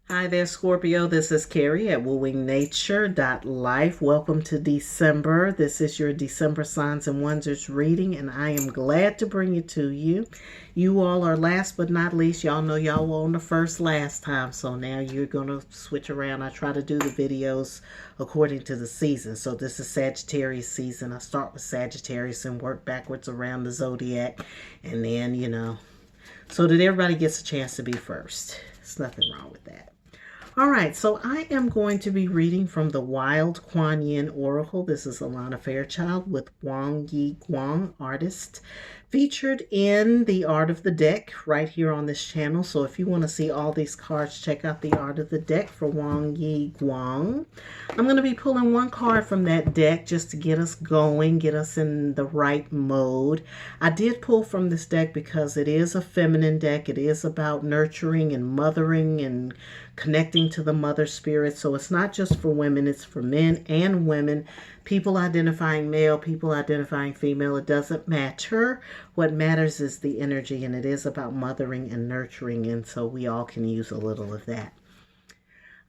Hi there, Scorpio. This is Carrie at wooingnature.life. Welcome to December. This is your December Signs and Wonders reading, and I am glad to bring it to you. You all are last but not least. Y'all know y'all were on the first last time, so now you're going to switch around. I try to do the videos according to the season. So this is Sagittarius season. I start with Sagittarius and work backwards around the zodiac, and then, so that everybody gets a chance to be first. There's nothing wrong with that. All right, so I am going to be reading from the Wild Kuan Yin Oracle. This is Alana Fairchild with Wang Yi Guang, artist, featured in the Art of the Deck right here on this channel. So if you want to see all these cards, check out the Art of the Deck for Wang Yi Guang. I'm going to be pulling one card from that deck just to get us going, get us in the right mode. I did pull from this deck because it is a feminine deck. It is about nurturing and mothering and connecting to the mother spirit. So it's not just for women, it's for men and women, people identifying male, people identifying female. It doesn't matter. What matters is the energy, and it is about mothering and nurturing, and so we all can use a little of that.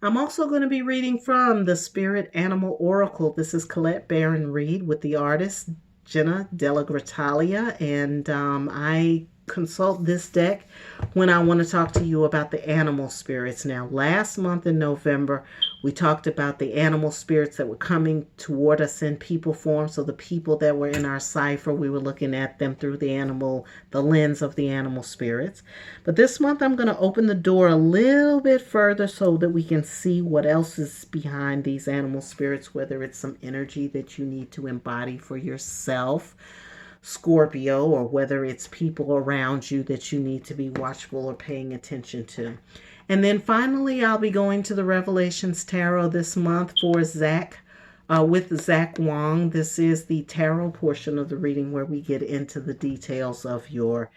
I'm also going to be reading from the Spirit Animal Oracle. This is Colette Baron Reed with the artist Jenna Della Gratalia, and I consult this deck when I want to talk to you about the animal spirits. Now, last month in November, we talked about the animal spirits that were coming toward us in people form. So the people that were in our cipher, we were looking at them through the lens of the animal spirits. But this month, I'm going to open the door a little bit further so that we can see what else is behind these animal spirits, whether it's some energy that you need to embody for yourself, Scorpio, or whether it's people around you that you need to be watchful or paying attention to. And then finally, I'll be going to the Revelations Tarot this month for Zach, with Zach Wong. This is the tarot portion of the reading where we get into the details of your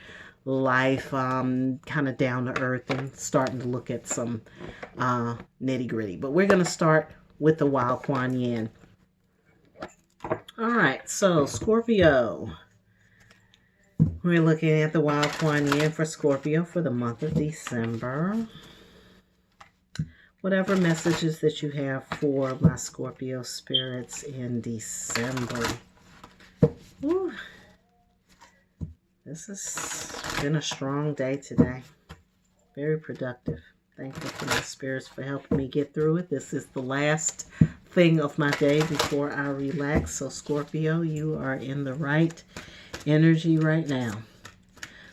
life, kind of down to earth and starting to look at some nitty gritty. But we're going to start with the Wild Kuan Yin. All right, so Scorpio. We're looking at the Wild Kuan Yin for Scorpio for the month of December. Whatever messages that you have for my Scorpio spirits in December. Ooh. This has been a strong day today. Very productive. Thankful for my spirits for helping me get through it. This is the last thing of my day before I relax. So Scorpio, you are in the right energy right now.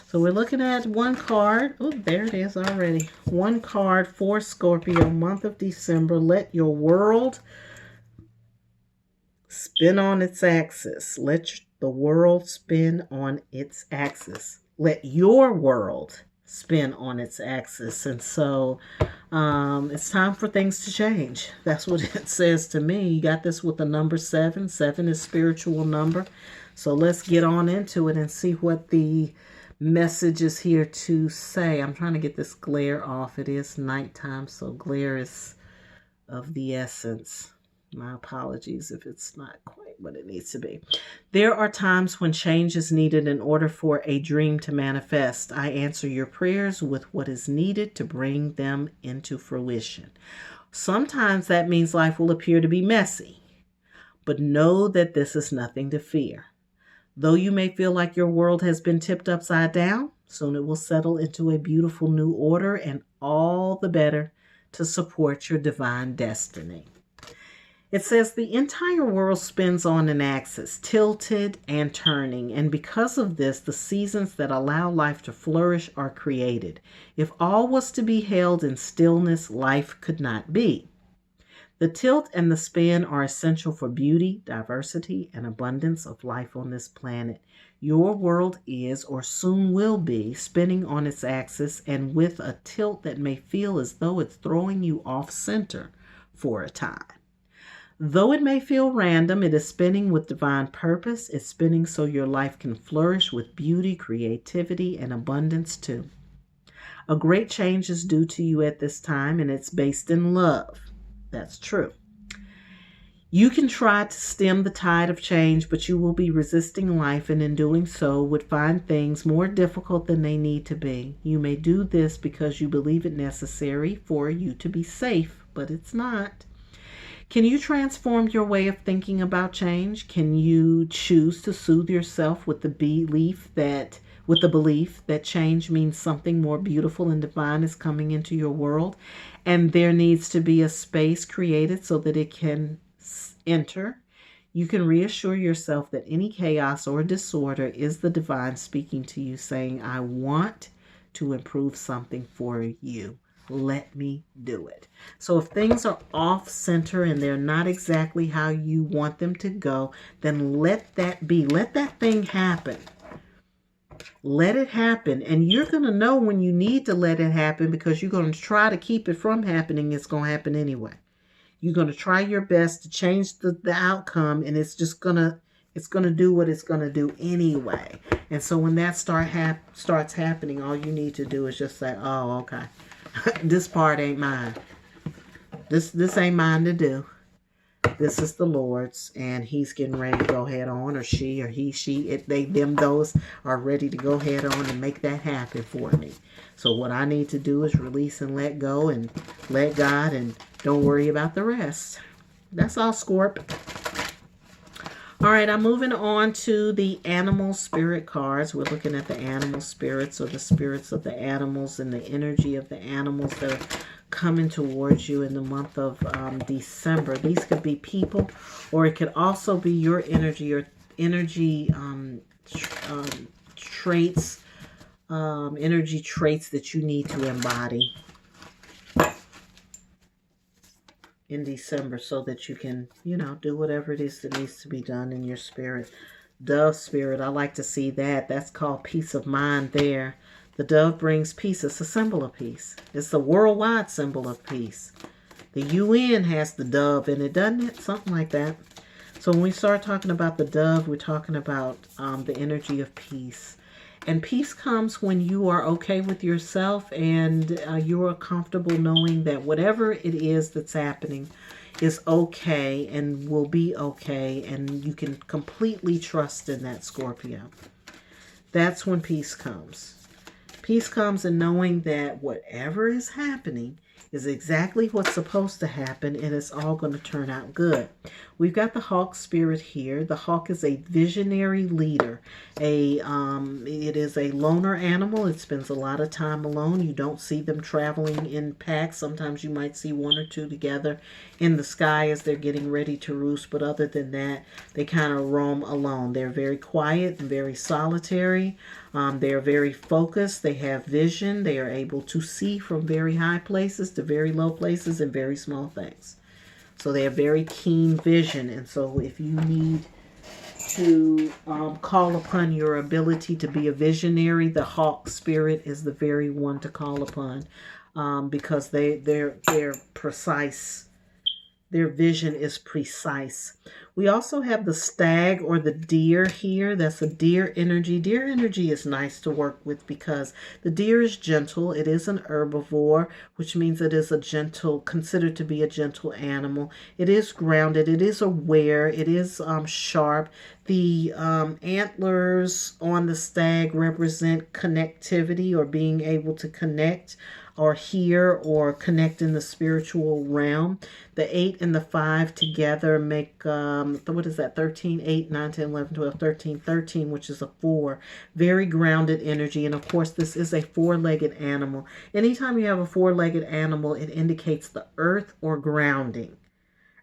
So we're looking at one card. Oh, there it is already. One card for Scorpio, month of December. Let your world spin on its axis. Let the world spin on its axis. Let your world spin on its axis. And so it's time for things to change. That's what it says to me. You got this with the number 7. 7 is spiritual number. So let's get on into it and see what the message is here to say. I'm trying to get this glare off. It is nighttime, so glare is of the essence. My apologies if it's not quite what it needs to be. There are times when change is needed in order for a dream to manifest. I answer your prayers with what is needed to bring them into fruition. Sometimes that means life will appear to be messy, but know that this is nothing to fear. Though you may feel like your world has been tipped upside down, soon it will settle into a beautiful new order, and all the better to support your divine destiny. It says the entire world spins on an axis, tilted and turning, and because of this, the seasons that allow life to flourish are created. If all was to be held in stillness, life could not be. The tilt and the spin are essential for beauty, diversity, and abundance of life on this planet. Your world is, or soon will be, spinning on its axis and with a tilt that may feel as though it's throwing you off center for a time. Though it may feel random, it is spinning with divine purpose. It's spinning so your life can flourish with beauty, creativity, and abundance too. A great change is due to you at this time, and it's based in love. That's true. You can try to stem the tide of change, but you will be resisting life, and in doing so would find things more difficult than they need to be. You may do this because you believe it necessary for you to be safe, but it's not. Can you transform your way of thinking about change? Can you choose to soothe yourself with the belief that change means something more beautiful and divine is coming into your world, and there needs to be a space created so that it can enter? You can reassure yourself that any chaos or disorder is the divine speaking to you, saying, I want to improve something for you. Let me do it. So if things are off center and they're not exactly how you want them to go, then let that be. Let that thing happen. Let it happen. And you're going to know when you need to let it happen, because you're going to try to keep it from happening. It's going to happen anyway. You're going to try your best to change the outcome, and it's just going to do what it's going to do anyway. And so when that starts happening, all you need to do is just say, oh, okay. This part ain't mine. This ain't mine to do. This is the Lord's, and He's getting ready to go head on, or she, or he, she, it, they, them, those are ready to go head on and make that happen for me. So what I need to do is release and let go and let God, and don't worry about the rest. That's all, Scorp. All right, I'm moving on to the animal spirit cards. We're looking at the animal spirits, or the spirits of the animals and the energy of the animals that are coming towards you in the month of December. These could be people, or it could also be your energy, or energy traits, energy traits that you need to embody in December, so that you can, do whatever it is that needs to be done in your spirit. Dove spirit, I like to see that. That's called peace of mind there. The dove brings peace. It's a symbol of peace. It's the worldwide symbol of peace. The UN has the dove in it, doesn't it? Something like that. So when we start talking about the dove, we're talking about the energy of peace. And peace comes when you are okay with yourself, and you are comfortable knowing that whatever it is that's happening is okay and will be okay, and you can completely trust in that, Scorpio. That's when peace comes. Peace comes in knowing that whatever is happening is exactly what's supposed to happen, and it's all going to turn out good. We've got the hawk spirit here. The hawk is a visionary leader. It is a loner animal. It spends a lot of time alone. You don't see them traveling in packs. Sometimes you might see one or two together in the sky as they're getting ready to roost, but other than that, they kind of roam alone. They're very quiet and very solitary. They're very focused. They have vision. They are able to see from very high places to very low places and very small things. So they have very keen vision. And so if you need to call upon your ability to be a visionary, the hawk spirit is the very one to call upon, because they're precise. Their vision is precise. We also have the stag or the deer here. That's a deer energy. Deer energy is nice to work with because the deer is gentle. It is an herbivore, which means it is considered to be a gentle animal. It is grounded. It is aware. It is sharp. The antlers on the stag represent connectivity, or being able to connect or hear or connect in the spiritual realm. The 8 and the 5 together make, what is that, 13, 8, 9, 10, 11, 12, 13, 13, which is a 4. Very grounded energy. And of course, this is a 4-legged animal. Anytime you have a 4-legged animal, it indicates the earth or grounding.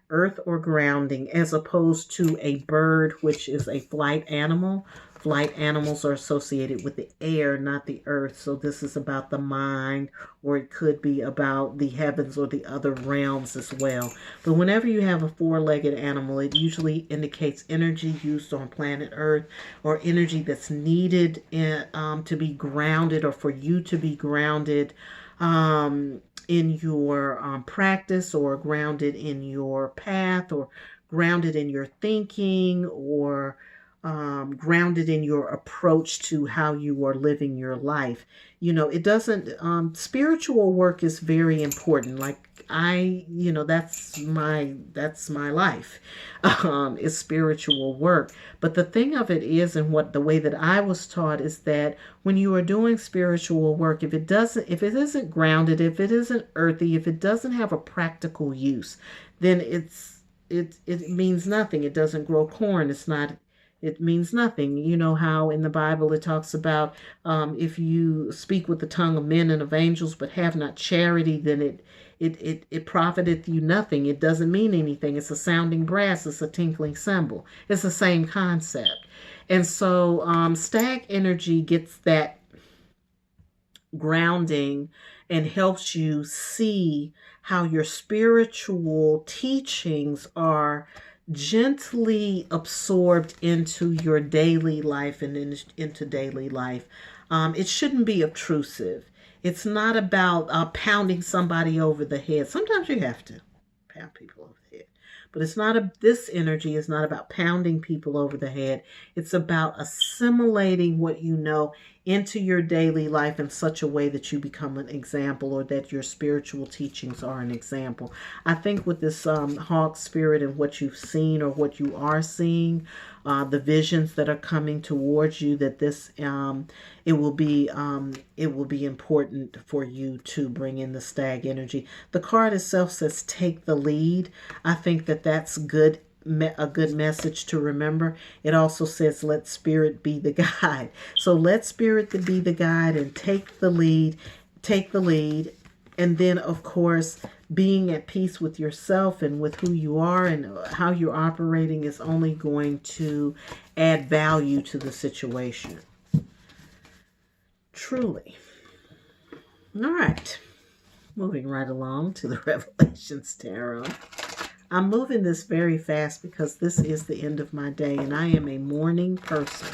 Earth or grounding, as opposed to a bird, which is a flight animal. Flight animals are associated with the air, not the earth. So this is about the mind, or it could be about the heavens or the other realms as well. But whenever you have a 4-legged animal, it usually indicates energy used on planet Earth, or energy that's needed to be grounded, or for you to be grounded in your practice, or grounded in your path, or grounded in your thinking, or grounded in your approach to how you are living your life. It doesn't, spiritual work is very important. Like that's my life, is spiritual work. But the thing of it is, and the way that I was taught is that when you are doing spiritual work, if it isn't grounded, if it isn't earthy, if it doesn't have a practical use, then it means nothing. It doesn't grow corn. It means nothing. You know how in the Bible it talks about, if you speak with the tongue of men and of angels but have not charity, then it profiteth you nothing. It doesn't mean anything. It's a sounding brass. It's a tinkling cymbal. It's the same concept. And so stag energy gets that grounding and helps you see how your spiritual teachings are gently absorbed into your daily life and into daily life. It shouldn't be obtrusive. It's not about pounding somebody over the head. Sometimes you have to pound people over the head. But this energy is not about pounding people over the head. It's about assimilating what you know into your daily life in such a way that you become an example, or that your spiritual teachings are an example. I think with this hawk spirit and what you've seen or what you are seeing, the visions that are coming towards you, that this it will be important for you to bring in the stag energy. The card itself says take the lead. I think that that's good. A good message to remember. It also says let spirit be the guide. So let spirit be the guide and take the lead. And then of course being at peace with yourself and with who you are and how you're operating is only going to add value to the situation. Truly. All right, moving right along to the Revelations Tarot. I'm moving this very fast because this is the end of my day, and I am a morning person.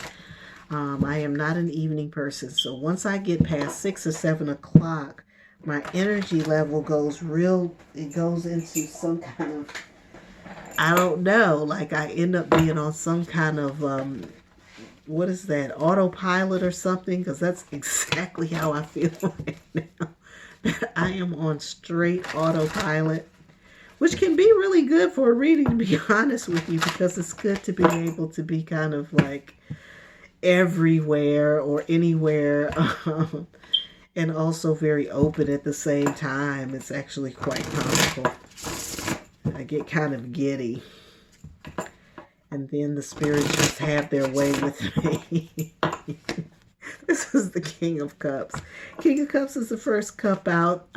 I am not an evening person. So once I get past 6 or 7 o'clock, my energy level goes into some kind of, I don't know, like I end up being on some kind of, what is that, autopilot or something? Because that's exactly how I feel right now. I am on straight autopilot, which can be really good for a reading, to be honest with you, because it's good to be able to be kind of like everywhere or anywhere, and also very open at the same time. It's actually quite comical. I get kind of giddy. And then the spirits just have their way with me. This is the King of Cups. King of Cups is the first cup out,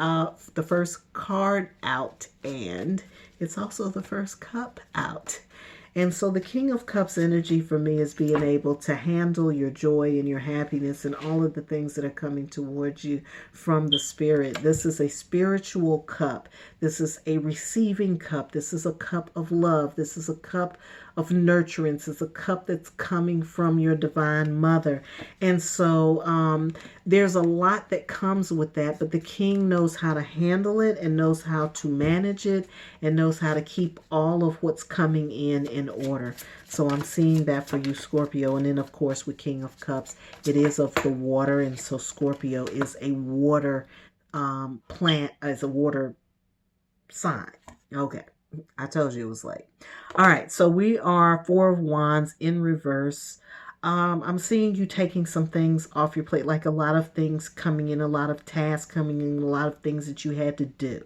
the first card out, and it's also the first cup out. And so the King of Cups energy for me is being able to handle your joy and your happiness and all of the things that are coming towards you from the Spirit. This is a spiritual cup. This is a receiving cup. This is a cup of love. This is a cup of nurturance. It's a cup that's coming from your divine mother. And so there's a lot that comes with that, but the king knows how to handle it and knows how to manage it and knows how to keep all of what's coming in order. So I'm seeing that for you, Scorpio. And then of course with King of Cups, it is of the water, and so Scorpio is a water plant, as a water sign. Okay, I told you it was late. All right, so we are Four of Wands in reverse. I'm seeing you taking some things off your plate, like a lot of things coming in, a lot of tasks coming in, a lot of things that you had to do,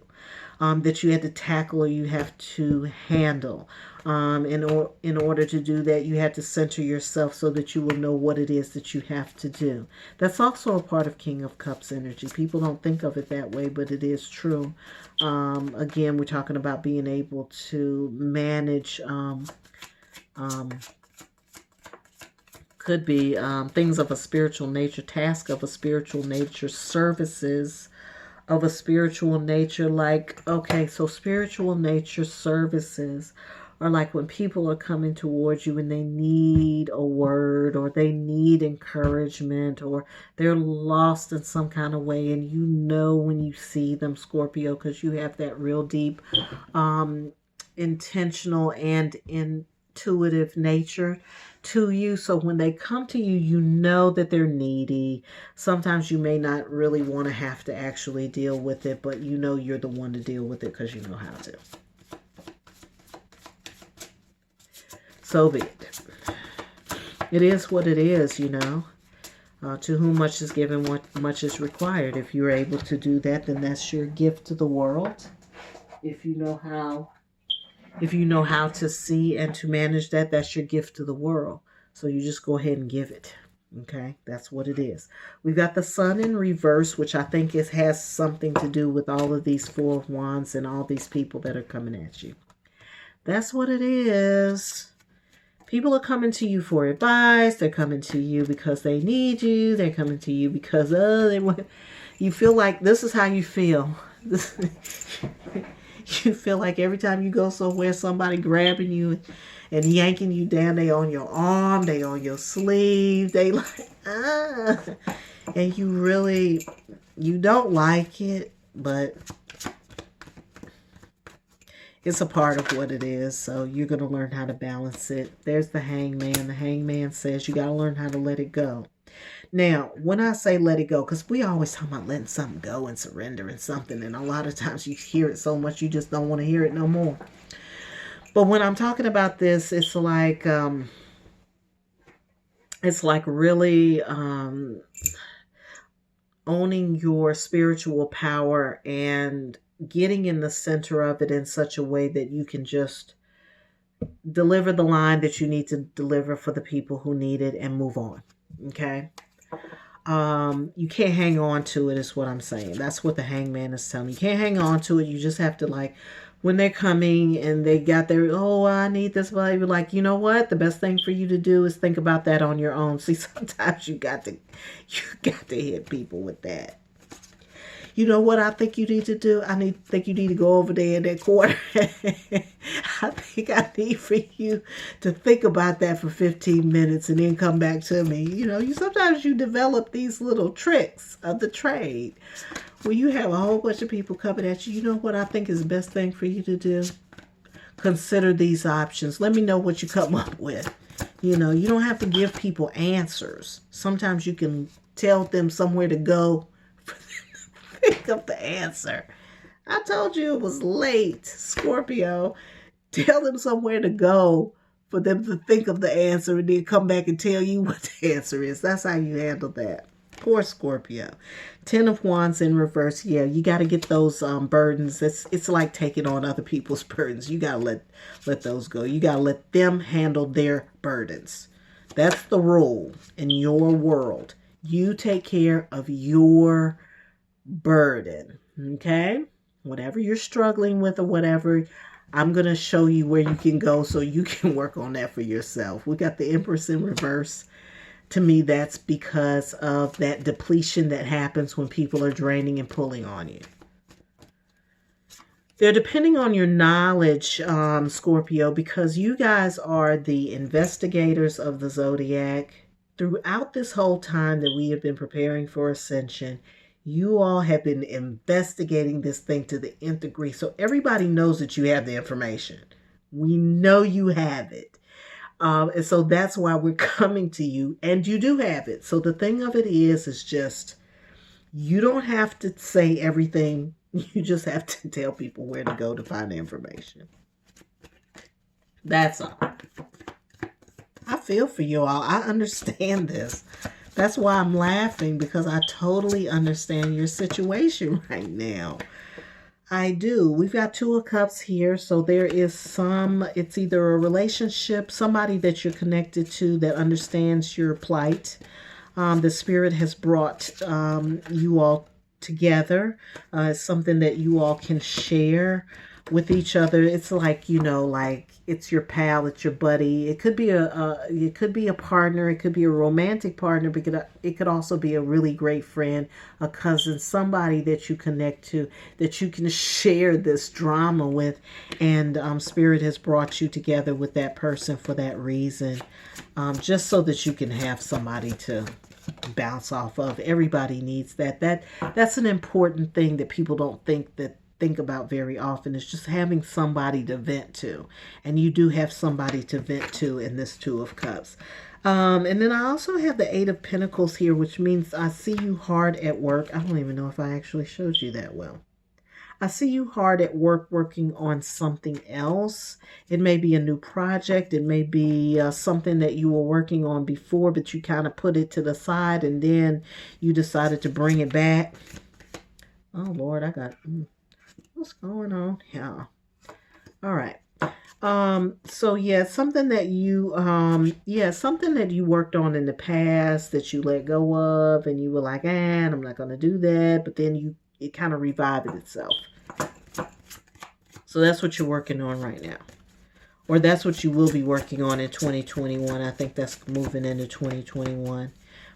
that you had to tackle or you have to handle. In order to do that, you have to center yourself so that you will know what it is that you have to do. That's also a part of King of Cups energy. People don't think of it that way, but it is true. Again, we're talking about being able to manage, could be things of a spiritual nature, task of a spiritual nature, services of a spiritual nature. Like, okay, so spiritual nature services are like when people are coming towards you and they need a word, or they need encouragement, or they're lost in some kind of way, and you know when you see them, Scorpio, because you have that real deep intentional and intuitive nature to you. So when they come to you, you know that they're needy. Sometimes you may not really want to have to actually deal with it, but you know you're the one to deal with it because you know how to. So be it. It is what it is, you know. To whom much is given, much is required. If you're able to do that, then that's your gift to the world. If you know how to see and to manage that, that's your gift to the world. So you just go ahead and give it. Okay, that's what it is. We've got the Sun in reverse, which I think has something to do with all of these Four of Wands and all these people that are coming at you. That's what it is. People are coming to you for advice. They're coming to you because they need you. They're coming to you because they want. You feel like this is how you feel. You feel like every time you go somewhere, somebody grabbing you and yanking you down. They on your arm. They on your sleeve. They like and you don't like it, but it's a part of what it is, so you're going to learn how to balance it. There's the Hangman. The Hangman says you got to learn how to let it go. Now, when I say let it go, because we always talk about letting something go and surrendering something, and a lot of times you hear it so much you just don't want to hear it no more. But when I'm talking about this, it's like really owning your spiritual power and getting in the center of it in such a way that you can just deliver the line that you need to deliver for the people who need it and move on. Okay. You can't hang on to it is what I'm saying. That's what the Hangman is telling you. You can't hang on to it. You just have to, like, when they're coming and they got their, oh, I need this, but you're like, you know what? The best thing for you to do is think about that on your own. See, sometimes you got to hit people with that. You know what I think you need to do? I think you need to go over there in that corner. I think I need for you to think about that for 15 minutes and then come back to me. You know, sometimes you develop these little tricks of the trade where you have a whole bunch of people coming at you. You know what I think is the best thing for you to do? Consider these options. Let me know what you come up with. You know, you don't have to give people answers. Sometimes you can tell them somewhere to go. Think of the answer. I told you it was late, Scorpio. Tell them somewhere to go for them to think of the answer and then come back and tell you what the answer is. That's how you handle that. Poor Scorpio. 10 of Wands in reverse. Yeah, you got to get those burdens. It's like taking on other people's burdens. You got to let those go. You got to let them handle their burdens. That's the rule in your world. You take care of your burden. Okay? Whatever you're struggling with or whatever, I'm going to show you where you can go so you can work on that for yourself. We got the Empress in reverse. To me, that's because of that depletion that happens when people are draining and pulling on you. They're depending on your knowledge, Scorpio, because you guys are the investigators of the zodiac. Throughout this whole time that we have been preparing for Ascension, you all have been investigating this thing to the nth degree. So everybody knows that you have the information. We know you have it. And so that's why we're coming to you. And you do have it. So the thing of it is just, you don't have to say everything. You just have to tell people where to go to find the information. That's all. I feel for you all. I understand this. That's why I'm laughing, because I totally understand your situation right now. I do. We've got 2 of Cups here. So there is it's either a relationship, somebody that you're connected to that understands your plight. The Spirit has brought you all together. It's something that you all can share with each other. It's like, like it's your pal, it's your buddy. It could be a partner. It could be a romantic partner, but it could also be a really great friend, a cousin, somebody that you connect to, that you can share this drama with. And Spirit has brought you together with that person for that reason, just so that you can have somebody to bounce off of. Everybody needs that. That's an important thing that people don't think that think about very often, is just having somebody to vent to. And you do have somebody to vent to in this Two of Cups. And then I also have the Eight of Pentacles here, which means I see you hard at work. I don't even know if I actually showed you that well. I see you hard at work working on something else. It may be a new project. It may be something that you were working on before, but you kind of put it to the side and then you decided to bring it back. Oh, Lord, I got... what's going on? Yeah. All right. So yeah, something that you something that you worked on in the past that you let go of, and you were like, I'm not going to do that, but then it kind of revived itself. So that's what you're working on right now. Or that's what you will be working on in 2021. I think that's moving into 2021.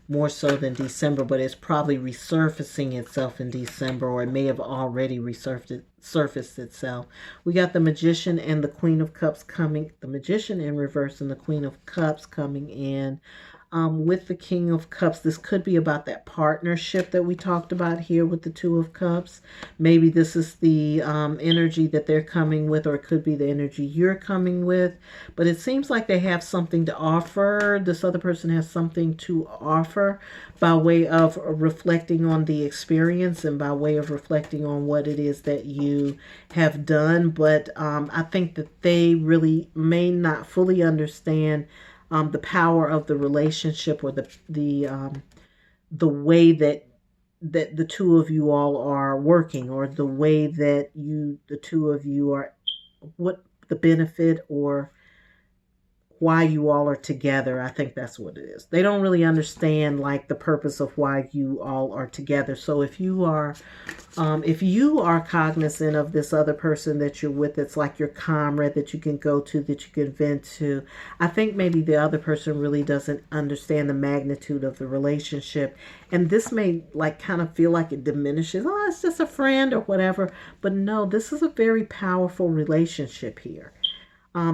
More so than December, but it's probably resurfacing itself in December, or it may have already surfaced itself. We got the Magician and the Queen of Cups coming, the Magician in reverse and the Queen of Cups coming in. With the King of Cups, this could be about that partnership that we talked about here with the Two of Cups. Maybe this is the energy that they're coming with, or it could be the energy you're coming with. But it seems like they have something to offer. This other person has something to offer by way of reflecting on the experience and by way of reflecting on what it is that you have done. But I think that they really may not fully understand the power of the relationship, or the way that the two of you all are working, or the way that the two of you are, what the benefit or why you all are together. I think that's what it is. They don't really understand like the purpose of why you all are together. So if you are cognizant of this other person that you're with, it's like your comrade that you can go to, that you can vent to. I think maybe the other person really doesn't understand the magnitude of the relationship. And this may like kind of feel like it diminishes. Oh, it's just a friend or whatever. But no, this is a very powerful relationship here.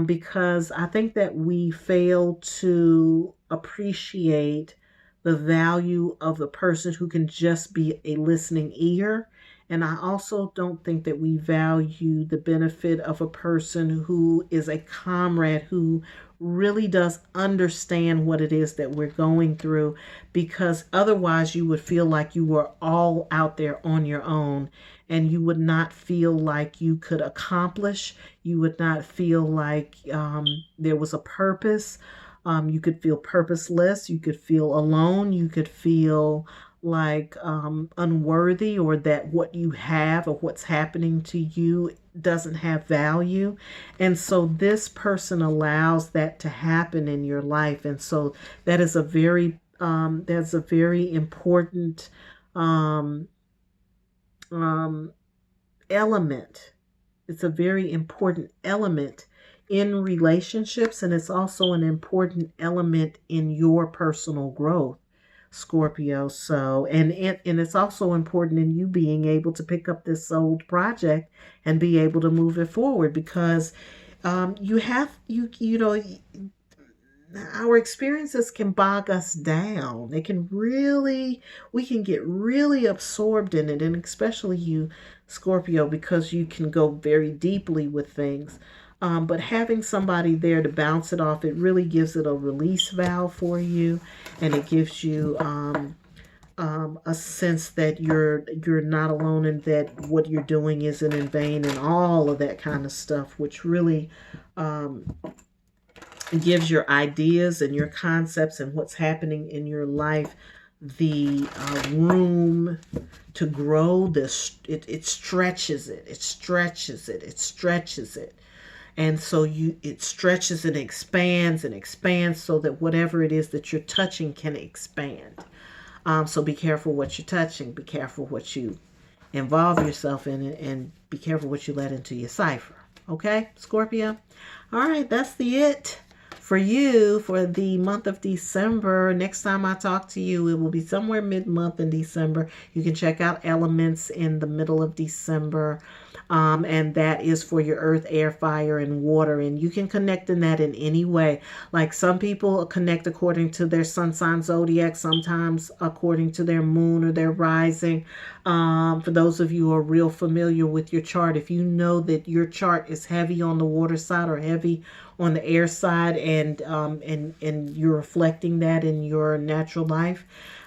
Because I think that we fail to appreciate the value of the person who can just be a listening ear. And I also don't think that we value the benefit of a person who is a comrade, who really does understand what it is that we're going through, because otherwise you would feel like you were all out there on your own, and you would not feel like you could accomplish. You would not feel like there was a purpose. You could feel purposeless. You could feel alone. You could feel like unworthy, or that what you have or what's happening to you doesn't have value. And so this person allows that to happen in your life. And so that is a very important element. It's a very important element in relationships, and it's also an important element in your personal growth, Scorpio. So, and it's also important in you being able to pick up this old project and be able to move it forward, because our experiences can bog us down. We can get really absorbed in it, and especially you, Scorpio, because you can go very deeply with things. But having somebody there to bounce it off, it really gives it a release valve for you, and it gives you a sense that you're not alone, and that what you're doing isn't in vain, and all of that kind of stuff, which really gives your ideas and your concepts and what's happening in your life the room to grow. It stretches it. And so it stretches and expands so that whatever it is that you're touching can expand. So be careful what you're touching. Be careful what you involve yourself in, and be careful what you let into your cipher. Okay, Scorpio? All right, that's it for you for the month of December. Next time I talk to you, it will be somewhere mid-month in December. You can check out elements in the middle of December. and that is for your earth, air, fire, and water. And you can connect in that in any way. Like some people connect according to their sun sign zodiac, sometimes according to their moon or their rising. For those of you who are real familiar with your chart, if you know that your chart is heavy on the water side or heavy on the air side, and you're reflecting that in your natural life,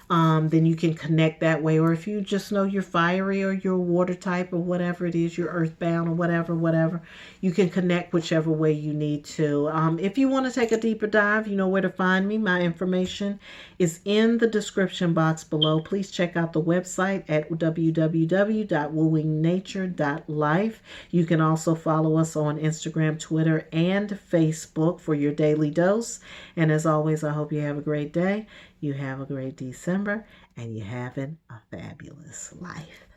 then you can connect that way. Or if you just know you're fiery or you're water type or whatever it is, you're earthbound or whatever, you can connect whichever way you need to. If you want to take a deeper dive, you know where to find me. My information is in the description box below. Please check out the website at www.wooingnature.life. You can also follow us on Instagram, Twitter, and Facebook for your daily dose. And as always, I hope you have a great day. You have a great December, and you're having a fabulous life.